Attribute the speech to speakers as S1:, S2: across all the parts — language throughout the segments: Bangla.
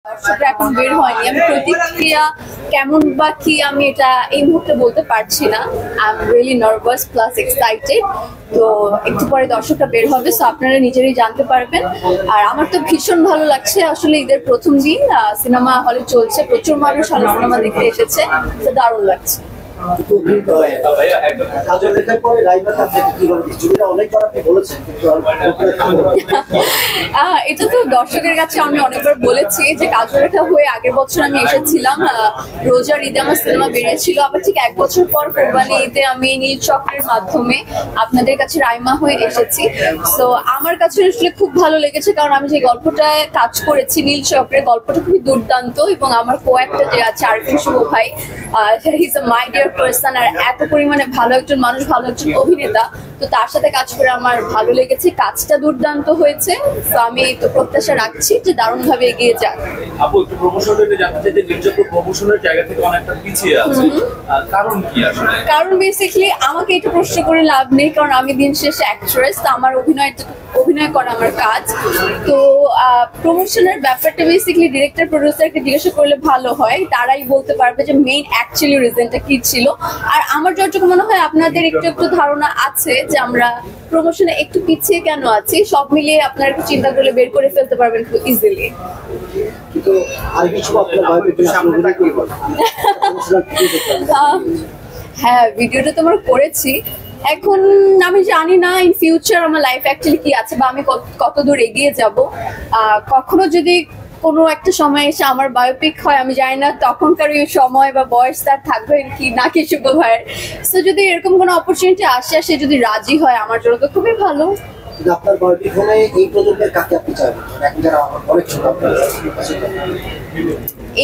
S1: দর্শকরা এখন বের হয়নি, আমি প্রতিক্রিয়া কেমন বা কি আমি এটা এই মুহূর্তে বলতে পারছি না। I am really nervous plus excited. তো একটু পরে দর্শকরা বের হবে, সো আপনারা নিজেরাই জানতে পারবেন। আর আমার তো ভীষণ ভালো লাগছে, আসলে ঈদের প্রথম দিন সিনেমা হলে চলছে, প্রচুর মানুষ হলে সিনেমা দেখতে এসেছে, তো দারুণ লাগছে। এটা তো দর্শকের কাছে আমি অনেকবার বলেছি যে কাজলরেখা হয়ে আগের বছর আমি এসেছিলাম, রোজার ঈদে আমার সিনেমা বেরিয়েছিল। আবার ঠিক এক বছর পর কোরবানি ঈদে আমি নীল চক্রের মাধ্যমে আপনাদের কাছে রাইমা হয়ে এসেছি। তো আমার কাছে আসলে খুব ভালো লেগেছে, কারণ আমি যে গল্পটায় কাজ করেছি নীল চক্রের, গল্পটা খুবই দুর্দান্ত এবং আমার কো-অ্যাক্টর যে আছে আরফিন শুভ ভাই, he is a my dear person, আর এত পরিমাণে ভালো একজন মানুষ, ভালো একজন অভিনেতা, তো তার সাথে কাজ করে আমার ভালো লেগেছে। কাজটা দুর্দান্ত হয়েছে, তো আমি তো প্রত্যাশা রাখছি যে দারুণ ভাবে এগিয়ে যাক।
S2: আপু একটু প্রমোশনের জানতে চাই যে নির্যাতন প্রমোশনের জায়গা থেকে অনেকটা পিছিয়ে আছে, কারণ কি আসলে?
S1: কারণ বেসিক্যালি আমাকে এটা প্রশ্ন করে লাভ নেই, কারণ আমি দিন শেষে অ্যাক্ট্রেস, তো আমার অভিনয় করা আমার কাজ। তো প্রমোশনের ব্যাপারটা বেসিক্যালি ডিরেক্টর প্রডিউসারকে জিজ্ঞাসা করলে ভালো হয়, তারাই বলতে পারবে যে মেইন অ্যাকচুয়ালি রিজনটা কি ছিল। আর আমার যতটুকু মনে হয় আপনাদের একটু একটু ধারণা আছে যে আমরা প্রমোশনে একটু পিছিয়ে কেন আছি, সব মিলিয়ে আপনারা একটু চিন্তা করলে বের করে ফেলতে পারবেন খুব ইজিলি। হ্যাঁ, ভিডিওটা তো আমরা করেছি। এখন আমি জানি না ইন ফিউচার আমার লাইফ অ্যাকচুয়ালি কি আছে বা আমি কত দূর এগিয়ে যাব। কখনো যদি কোনো একটা সময় এসে আমার বায়োপিক হয়, আমি জানি না তখনকার ওই সময় বা বয়স তার থাকবে কি না কিছু ভাইয়ের। সো যদি এরকম কোনো অপরচুনিটি আসে, সে যদি রাজি হয় আমার জন্য তো খুবই ভালো।
S3: আপনার বায়োপিক হলে এই প্রজন্মের কাকে আপনি চাইবেন? এখন যারা অনেক ছোট,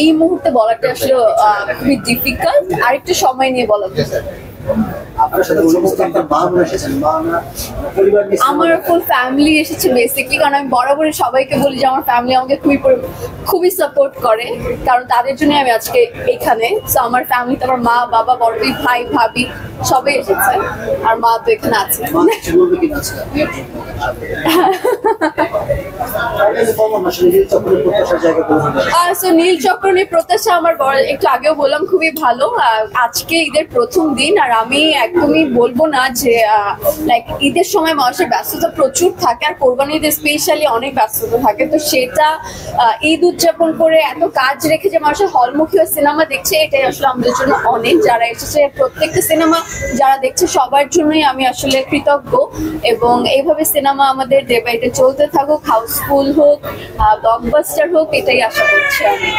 S1: এই মুহূর্তে বলাটা আসলে খুবই ডিফিকাল্ট, আর একটু সময় নিয়ে বলা যায়। আমার ফুল ফ্যামিলি এসেছে বেসিকলি, কারণ আমি বরাবরই সবাইকে বলি যে আমার ফ্যামিলি আমাকে খুবই সাপোর্ট করে, কারণ তাদের জন্য আমি আজকে এখানে। তো আমার ফ্যামিলিতে আমার মা, বাবা, বড় দুই ভাই, ভাবি সবাই এসেছে, আর মা তো এখানে আছে। নীল চক্র নিয়ে প্রত্যাশা আমার একটু আগেও বললাম খুবই ভালো। আজকে ঈদের প্রথম দিন, আর আমি একদমই বলবো না যে লাইক ঈদের সময় মানুষের ব্যস্ততা প্রচুর থাকে, আর কোরবানি ঈদে স্পেশালি অনেক ব্যস্ততা থাকে। তো সেটা ঈদ উদযাপন করে এত কাজ রেখে যে মানুষের হলমুখী সিনেমা দেখছে, এটাই আসলে আমাদের জন্য অনেক। যারা এসেছে প্রত্যেকটা সিনেমা যারা দেখছে সবার জন্যই আমি আসলে কৃতজ্ঞ, এবং এইভাবে সিনেমা আমাদের এটা চলতে থাকুক, হাউসফুল হোক, ব্লকবাস্টার হোক, এটাই আশা করছি আমি।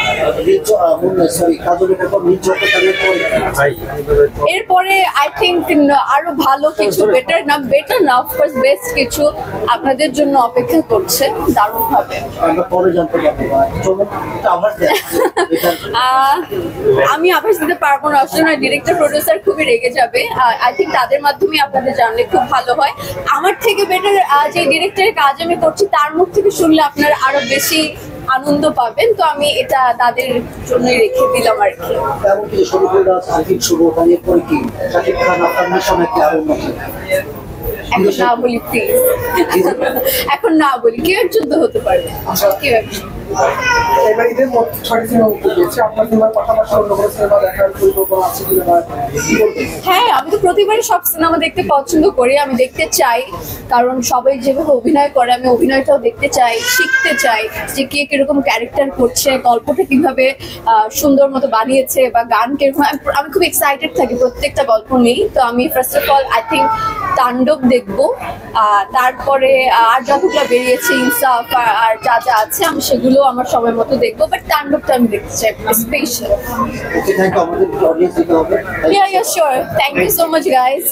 S1: এরপরে আই থিঙ্ক আরো ভালো কিছু, বেটার না অফকোর্স বেস্ট কিছু আপনাদের জন্য অপেক্ষা করছে দারুণ ভাবে। আমি আভাস দিতে পারবো না, আসলে ডিরেক্টর প্রডিউসার খুবই রেগে যাবে। আই থিঙ্ক তাদের মাধ্যমে আপনাদের জানলে খুব ভালো হয়। আমার থেকে বেটার যে ডিরেক্টরের কাজ আমি করছি তার মুখ থেকে শুনলে আপনারা আরো বেশি আনন্দ পাবেন। তো আমি এটা তাদের জন্যই রেখে দিলাম আর কি। এখন না বলি প্লিজ, এখন না বলি, কেউ একজন তো হতে পারবে, কেউ একজন। হ্যাঁ, আমি তো প্রতিবারই সব সিনেমা দেখতে পছন্দ করি, আমি দেখতে চাই, কারণ সবাই যেভাবে অভিনয় করে আমি অভিনয়টাও দেখতে চাই, শিখতে চাই যে কে কিরকম ক্যারেক্টার করছে, গল্পটা কিভাবে সুন্দর মতো বানিয়েছে, বা গান কিরকম। আমি খুব এক্সাইটেড থাকি প্রত্যেকটা গল্প নিয়ে। তো আমি first of all I think তাণ্ডব দেখবো, তারপরে আর যতগুলো বেরিয়েছে ইনসাফ আর যা যা আছে আমি সেগুলো আমার সময় মতো দেখবো, বাট তাণ্ডবটা আমি দেখতে চাই special. Yeah, sure. Thank you so much, guys.